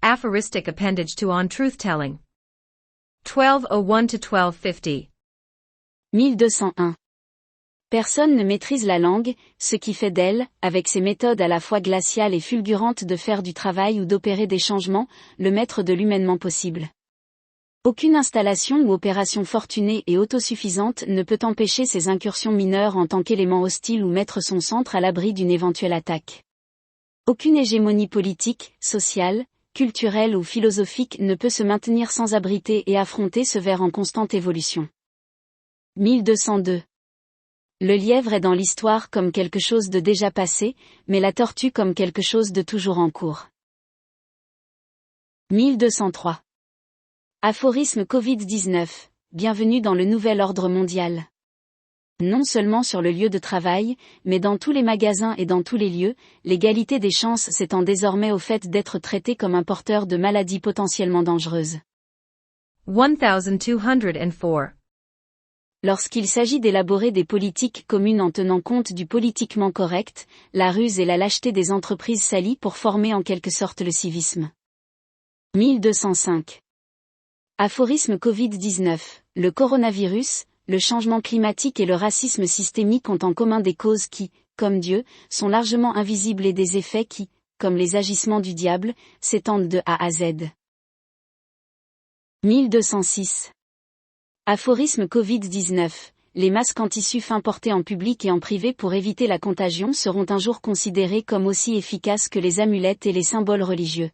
Aphoristic appendage to On Truth-Telling. 1201-1250. 1201. Personne ne maîtrise la langue, ce qui fait d'elle, avec ses méthodes à la fois glaciales et fulgurantes de faire du travail ou d'opérer des changements, le maître de l'humainement possible. Aucune installation ou opération fortunée et autosuffisante ne peut empêcher ces incursions mineures en tant qu'élément hostile ou mettre son centre à l'abri d'une éventuelle attaque. Aucune hégémonie politique, sociale, culturelle ou philosophique ne peut se maintenir sans abriter et affronter ce ver en constante évolution. 1202. Le lièvre est dans l'histoire comme quelque chose de déjà passé, mais la tortue comme quelque chose de toujours en cours. 1203. Aphorisme Covid-19. Bienvenue dans le nouvel ordre mondial. Non seulement sur le lieu de travail, mais dans tous les magasins et dans tous les lieux, l'égalité des chances s'étend désormais au fait d'être traité comme un porteur de maladies potentiellement dangereuses. 1204. Lorsqu'il s'agit d'élaborer des politiques communes en tenant compte du politiquement correct, la ruse et la lâcheté des entreprises s'allient pour former en quelque sorte le civisme. 1205. Aphorisme Covid-19. Le coronavirus, le changement climatique et le racisme systémique ont en commun des causes qui, comme Dieu, sont largement invisibles et des effets qui, comme les agissements du diable, s'étendent de A à Z. 1206. Aphorisme Covid-19. Les masques en tissu fin portés en public et en privé pour éviter la contagion seront un jour considérés comme aussi efficaces que les amulettes et les symboles religieux.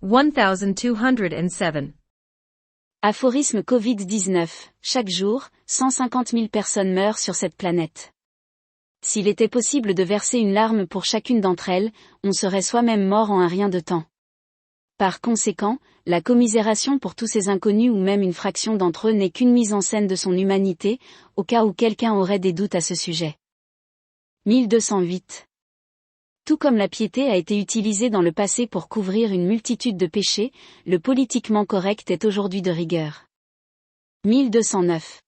1207. Aphorisme Covid-19. Chaque jour, 150 000 personnes meurent sur cette planète. S'il était possible de verser une larme pour chacune d'entre elles, on serait soi-même mort en un rien de temps. Par conséquent, la commisération pour tous ces inconnus ou même une fraction d'entre eux n'est qu'une mise en scène de son humanité, au cas où quelqu'un aurait des doutes à ce sujet. 1208. Tout comme la piété a été utilisée dans le passé pour couvrir une multitude de péchés, le politiquement correct est aujourd'hui de rigueur. 1209.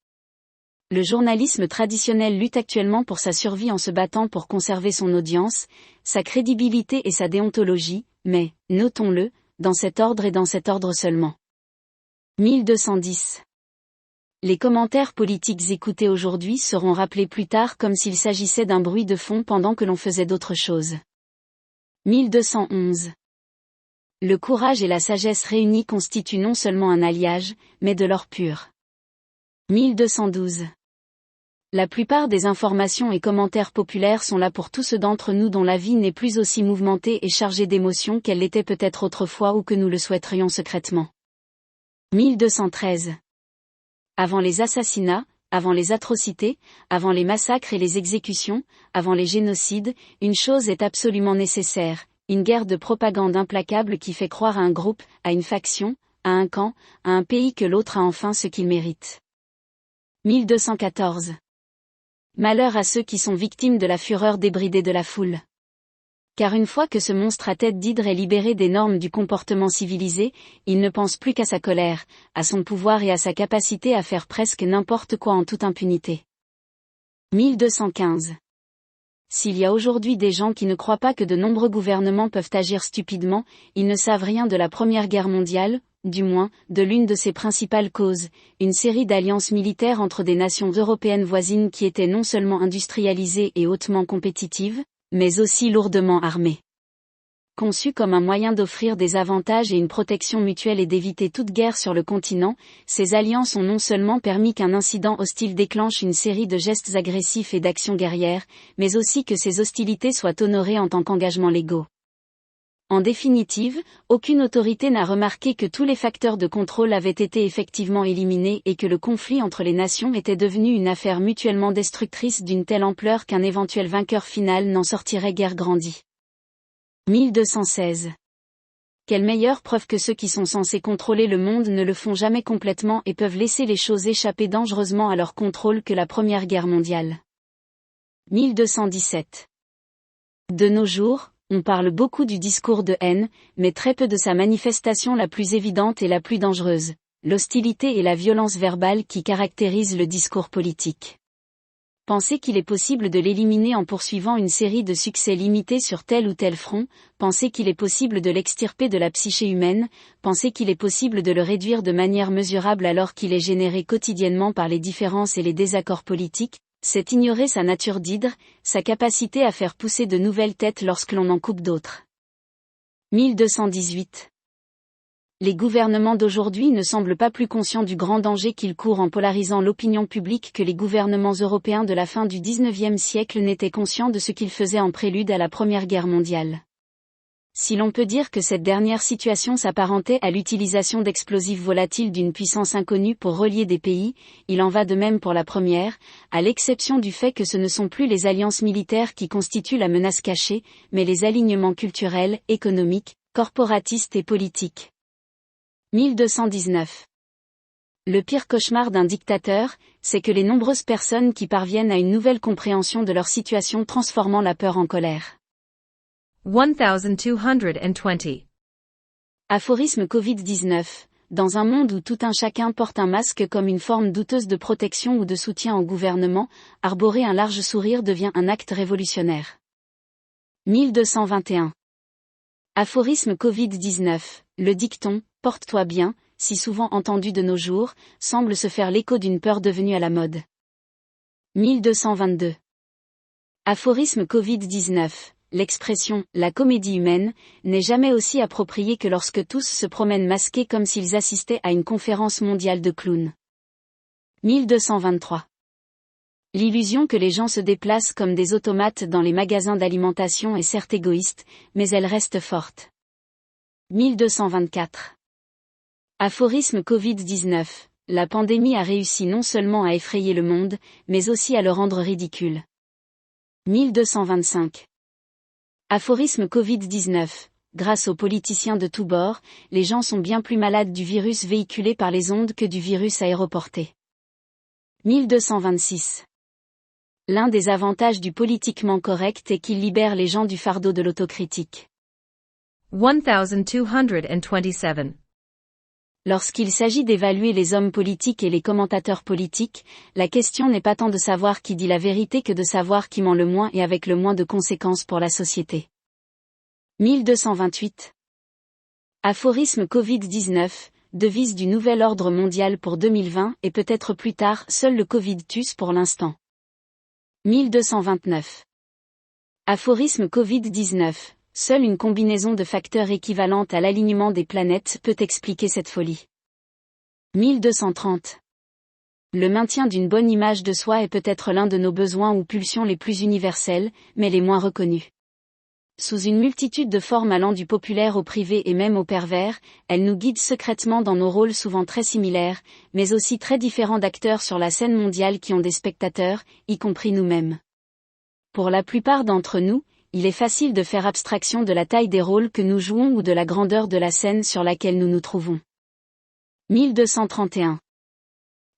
Le journalisme traditionnel lutte actuellement pour sa survie en se battant pour conserver son audience, sa crédibilité et sa déontologie, mais, notons-le, dans cet ordre et dans cet ordre seulement. 1210. Les commentaires politiques écoutés aujourd'hui seront rappelés plus tard comme s'il s'agissait d'un bruit de fond pendant que l'on faisait d'autres choses. 1211. Le courage et la sagesse réunis constituent non seulement un alliage, mais de l'or pur. 1212. La plupart des informations et commentaires populaires sont là pour tous ceux d'entre nous dont la vie n'est plus aussi mouvementée et chargée d'émotions qu'elle l'était peut-être autrefois ou que nous le souhaiterions secrètement. 1213. Avant les assassinats, avant les atrocités, avant les massacres et les exécutions, avant les génocides, une chose est absolument nécessaire, une guerre de propagande implacable qui fait croire à un groupe, à une faction, à un camp, à un pays que l'autre a enfin ce qu'il mérite. 1214. Malheur à ceux qui sont victimes de la fureur débridée de la foule. Car une fois que ce monstre à tête d'hydre est libéré des normes du comportement civilisé, il ne pense plus qu'à sa colère, à son pouvoir et à sa capacité à faire presque n'importe quoi en toute impunité. 1215. S'il y a aujourd'hui des gens qui ne croient pas que de nombreux gouvernements peuvent agir stupidement, ils ne savent rien de la Première Guerre mondiale, du moins, de l'une de ses principales causes, une série d'alliances militaires entre des nations européennes voisines qui étaient non seulement industrialisées et hautement compétitives, mais aussi lourdement armées. Conçues comme un moyen d'offrir des avantages et une protection mutuelle et d'éviter toute guerre sur le continent, ces alliances ont non seulement permis qu'un incident hostile déclenche une série de gestes agressifs et d'actions guerrières, mais aussi que ces hostilités soient honorées en tant qu'engagements légaux. En définitive, aucune autorité n'a remarqué que tous les facteurs de contrôle avaient été effectivement éliminés et que le conflit entre les nations était devenu une affaire mutuellement destructrice d'une telle ampleur qu'un éventuel vainqueur final n'en sortirait guère grandi. 1216. Quelle meilleure preuve que ceux qui sont censés contrôler le monde ne le font jamais complètement et peuvent laisser les choses échapper dangereusement à leur contrôle que la Première Guerre mondiale. 1217. De nos jours, on parle beaucoup du discours de haine, mais très peu de sa manifestation la plus évidente et la plus dangereuse, l'hostilité et la violence verbale qui caractérisent le discours politique. Pensez qu'il est possible de l'éliminer en poursuivant une série de succès limités sur tel ou tel front, pensez qu'il est possible de l'extirper de la psyché humaine, pensez qu'il est possible de le réduire de manière mesurable alors qu'il est généré quotidiennement par les différences et les désaccords politiques, c'est ignorer sa nature d'hydre, sa capacité à faire pousser de nouvelles têtes lorsque l'on en coupe d'autres. 1218. Les gouvernements d'aujourd'hui ne semblent pas plus conscients du grand danger qu'ils courent en polarisant l'opinion publique que les gouvernements européens de la fin du XIXe siècle n'étaient conscients de ce qu'ils faisaient en prélude à la Première Guerre mondiale. Si l'on peut dire que cette dernière situation s'apparentait à l'utilisation d'explosifs volatiles d'une puissance inconnue pour relier des pays, il en va de même pour la première, à l'exception du fait que ce ne sont plus les alliances militaires qui constituent la menace cachée, mais les alignements culturels, économiques, corporatistes et politiques. 1219. Le pire cauchemar d'un dictateur, c'est que les nombreuses personnes qui parviennent à une nouvelle compréhension de leur situation transformant la peur en colère. 1220. Aphorisme Covid-19. Dans un monde où tout un chacun porte un masque comme une forme douteuse de protection ou de soutien au gouvernement, arborer un large sourire devient un acte révolutionnaire. 1221. Aphorisme Covid-19. Le dicton « porte-toi bien », si souvent entendu de nos jours, semble se faire l'écho d'une peur devenue à la mode. 1222. Aphorisme Covid-19. L'expression « la comédie humaine » n'est jamais aussi appropriée que lorsque tous se promènent masqués comme s'ils assistaient à une conférence mondiale de clowns. 1223. L'illusion que les gens se déplacent comme des automates dans les magasins d'alimentation est certes égoïste, mais elle reste forte. 1224. Aphorisme Covid-19. La pandémie a réussi non seulement à effrayer le monde, mais aussi à le rendre ridicule. 1225. Aphorisme Covid-19. Grâce aux politiciens de tous bords, les gens sont bien plus malades du virus véhiculé par les ondes que du virus aéroporté. 1226. L'un des avantages du politiquement correct est qu'il libère les gens du fardeau de l'autocritique. 1227. Lorsqu'il s'agit d'évaluer les hommes politiques et les commentateurs politiques, la question n'est pas tant de savoir qui dit la vérité que de savoir qui ment le moins et avec le moins de conséquences pour la société. 1228. Aphorisme Covid-19, devise du nouvel ordre mondial pour 2020 et peut-être plus tard, seul le Covid tue pour l'instant. 1229. Aphorisme Covid-19. Seule une combinaison de facteurs équivalente à l'alignement des planètes peut expliquer cette folie. 1230. Le maintien d'une bonne image de soi est peut-être l'un de nos besoins ou pulsions les plus universels, mais les moins reconnus. Sous une multitude de formes allant du populaire au privé et même au pervers, elle nous guide secrètement dans nos rôles souvent très similaires, mais aussi très différents d'acteurs sur la scène mondiale qui ont des spectateurs, y compris nous-mêmes. Pour la plupart d'entre nous, il est facile de faire abstraction de la taille des rôles que nous jouons ou de la grandeur de la scène sur laquelle nous nous trouvons. 1231.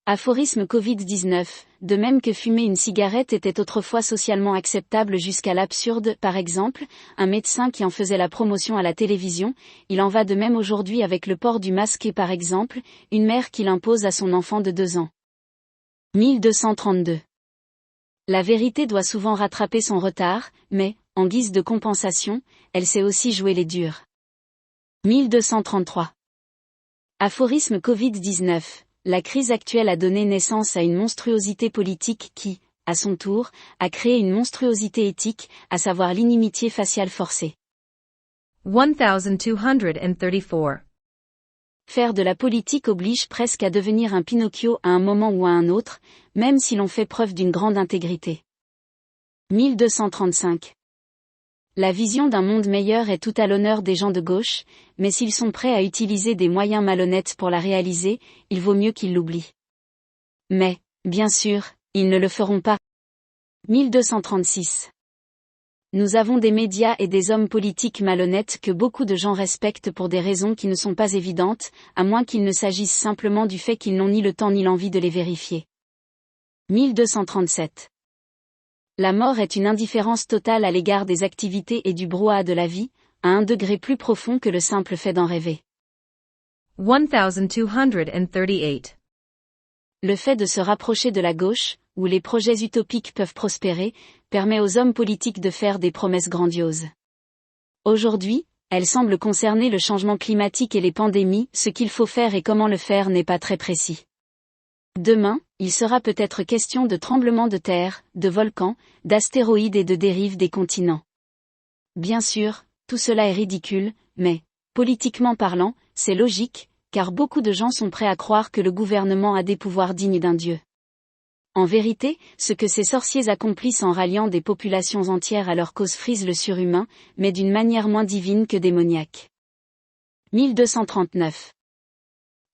Aphorisme Covid-19. De même que fumer une cigarette était autrefois socialement acceptable jusqu'à l'absurde, par exemple, un médecin qui en faisait la promotion à la télévision, il en va de même aujourd'hui avec le port du masque et par exemple, une mère qui l'impose à son enfant de 2 ans. 1232. La vérité doit souvent rattraper son retard, mais, en guise de compensation, elle sait aussi jouer les durs. 1233. Aphorisme Covid-19. La crise actuelle a donné naissance à une monstruosité politique qui, à son tour, a créé une monstruosité éthique, à savoir l'inimitié faciale forcée. 1234. Faire de la politique oblige presque à devenir un Pinocchio à un moment ou à un autre, même si l'on fait preuve d'une grande intégrité. 1235. La vision d'un monde meilleur est tout à l'honneur des gens de gauche, mais s'ils sont prêts à utiliser des moyens malhonnêtes pour la réaliser, il vaut mieux qu'ils l'oublient. Mais, bien sûr, ils ne le feront pas. 1236. Nous avons des médias et des hommes politiques malhonnêtes que beaucoup de gens respectent pour des raisons qui ne sont pas évidentes, à moins qu'il ne s'agisse simplement du fait qu'ils n'ont ni le temps ni l'envie de les vérifier. 1237. La mort est une indifférence totale à l'égard des activités et du brouhaha de la vie, à un degré plus profond que le simple fait d'en rêver. 1238. Le fait de se rapprocher de la gauche, où les projets utopiques peuvent prospérer, permet aux hommes politiques de faire des promesses grandioses. Aujourd'hui, elle semble concerner le changement climatique et les pandémies, ce qu'il faut faire et comment le faire n'est pas très précis. Demain, il sera peut-être question de tremblements de terre, de volcans, d'astéroïdes et de dérives des continents. Bien sûr, tout cela est ridicule, mais, politiquement parlant, c'est logique, car beaucoup de gens sont prêts à croire que le gouvernement a des pouvoirs dignes d'un dieu. En vérité, ce que ces sorciers accomplissent en ralliant des populations entières à leur cause frise le surhumain, mais d'une manière moins divine que démoniaque. 1239.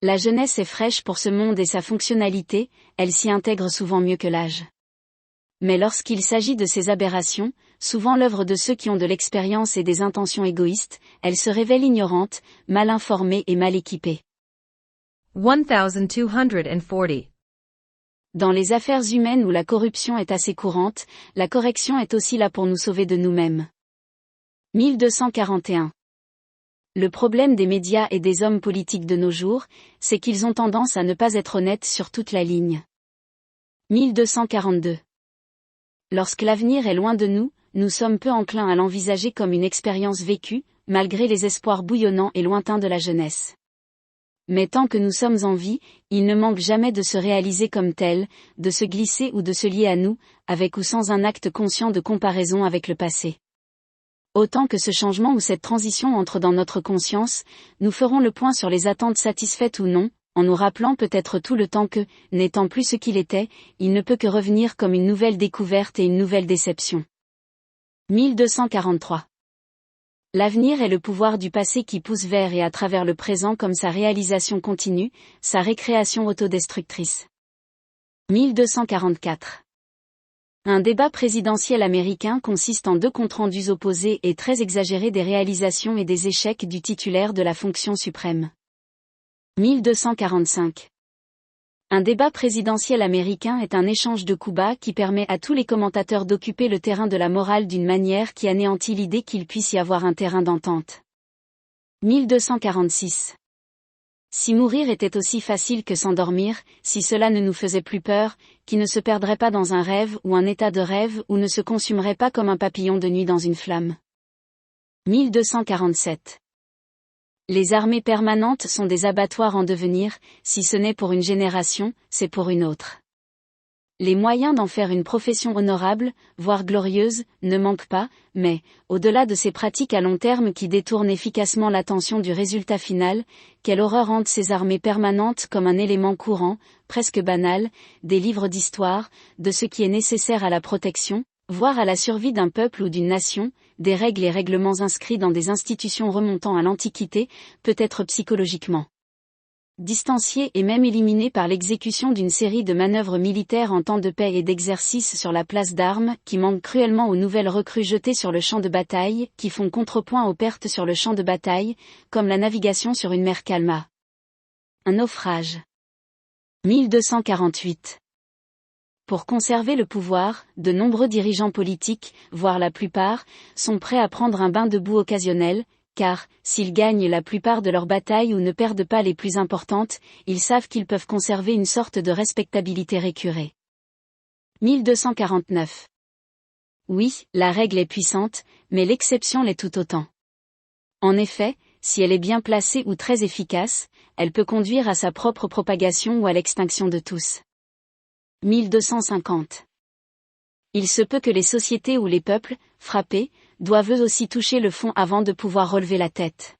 La jeunesse est fraîche pour ce monde et sa fonctionnalité, elle s'y intègre souvent mieux que l'âge. Mais lorsqu'il s'agit de ces aberrations, souvent l'œuvre de ceux qui ont de l'expérience et des intentions égoïstes, elle se révèle ignorante, mal informée et mal équipée. 1240. Dans les affaires humaines où la corruption est assez courante, la correction est aussi là pour nous sauver de nous-mêmes. 1241. Le problème des médias et des hommes politiques de nos jours, c'est qu'ils ont tendance à ne pas être honnêtes sur toute la ligne. 1242. Lorsque l'avenir est loin de nous, nous sommes peu enclins à l'envisager comme une expérience vécue, malgré les espoirs bouillonnants et lointains de la jeunesse. Mais tant que nous sommes en vie, il ne manque jamais de se réaliser comme tel, de se glisser ou de se lier à nous, avec ou sans un acte conscient de comparaison avec le passé. Autant que ce changement ou cette transition entre dans notre conscience, nous ferons le point sur les attentes satisfaites ou non, en nous rappelant peut-être tout le temps que, n'étant plus ce qu'il était, il ne peut que revenir comme une nouvelle découverte et une nouvelle déception. 1243. L'avenir est le pouvoir du passé qui pousse vers et à travers le présent comme sa réalisation continue, sa récréation autodestructrice. 1244. Un débat présidentiel américain consiste en deux comptes rendus opposés et très exagérés des réalisations et des échecs du titulaire de la fonction suprême. 1245. Un débat présidentiel américain est un échange de coups bas qui permet à tous les commentateurs d'occuper le terrain de la morale d'une manière qui anéantit l'idée qu'il puisse y avoir un terrain d'entente. 1246. Si mourir était aussi facile que s'endormir, si cela ne nous faisait plus peur, qui ne se perdrait pas dans un rêve ou un état de rêve ou ne se consumerait pas comme un papillon de nuit dans une flamme. 1247. Les armées permanentes sont des abattoirs en devenir, si ce n'est pour une génération, c'est pour une autre. Les moyens d'en faire une profession honorable, voire glorieuse, ne manquent pas, mais, au-delà de ces pratiques à long terme qui détournent efficacement l'attention du résultat final, quelle horreur hante ces armées permanentes comme un élément courant, presque banal, des livres d'histoire, de ce qui est nécessaire à la protection, voire à la survie d'un peuple ou d'une nation, des règles et règlements inscrits dans des institutions remontant à l'Antiquité, peut-être psychologiquement distanciés et même éliminés par l'exécution d'une série de manœuvres militaires en temps de paix et d'exercice sur la place d'armes, qui manquent cruellement aux nouvelles recrues jetées sur le champ de bataille, qui font contrepoint aux pertes sur le champ de bataille, comme la navigation sur une mer calme. Un naufrage. 1248. Pour conserver le pouvoir, de nombreux dirigeants politiques, voire la plupart, sont prêts à prendre un bain de boue occasionnel, car, s'ils gagnent la plupart de leurs batailles ou ne perdent pas les plus importantes, ils savent qu'ils peuvent conserver une sorte de respectabilité récurrée. 1249. Oui, la règle est puissante, mais l'exception l'est tout autant. En effet, si elle est bien placée ou très efficace, elle peut conduire à sa propre propagation ou à l'extinction de tous. 1250. Il se peut que les sociétés ou les peuples, frappés, doivent eux aussi toucher le fond avant de pouvoir relever la tête.